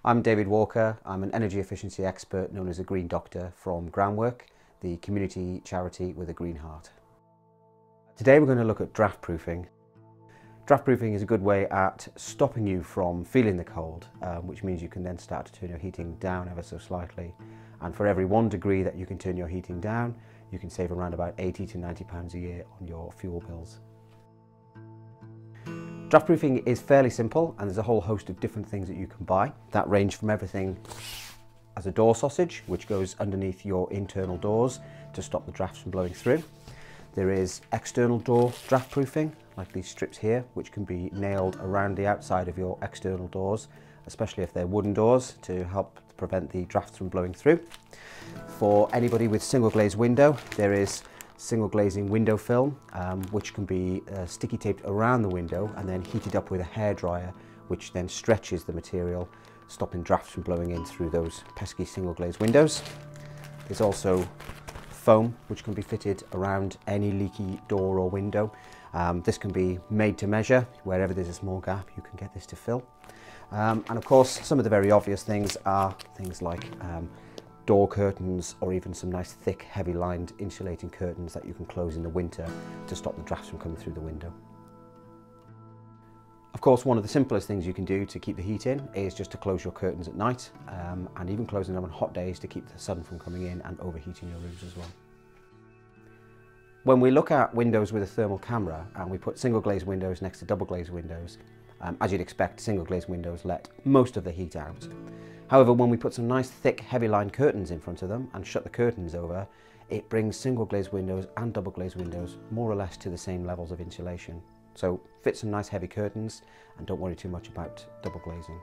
I'm David Walker. I'm an energy efficiency expert known as a Green Doctor from Groundwork, the community charity with a green heart. Today we're going to look at draft proofing. Draft proofing is a good way at stopping you from feeling the cold, which means you can then start to turn your heating down ever so slightly. And for every 1 degree that you can turn your heating down, you can save around about £80 to £90 a year on your fuel bills. Draft proofing is fairly simple, and there's a whole host of different things that you can buy that range from everything as a door sausage, which goes underneath your internal doors to stop the drafts from blowing through. There is external door draft proofing, like these strips here, which can be nailed around the outside of your external doors, especially if they're wooden doors, to help prevent the drafts from blowing through. For anybody with single glazed window, there is single glazing window film, which can be sticky taped around the window and then heated up with a hairdryer, which then stretches the material, stopping drafts from blowing in through those pesky single glazed windows. There's also foam, which can be fitted around any leaky door or window. This can be made to measure. Wherever there's a small gap, you can get this to fill. And of course, some of the very obvious things are things like door curtains, or even some nice thick heavy lined insulating curtains that you can close in the winter to stop the drafts from coming through the window. Of course, one of the simplest things you can do to keep the heat in is just to close your curtains at night, and even closing them on hot days to keep the sun from coming in and overheating your rooms as well. When we look at windows with a thermal camera and we put single glazed windows next to double glazed windows, as you'd expect, single glazed windows let most of the heat out. However, when we put some nice thick heavy lined curtains in front of them and shut the curtains over, it brings single glazed windows and double glazed windows more or less to the same levels of insulation. So fit some nice heavy curtains and don't worry too much about double glazing.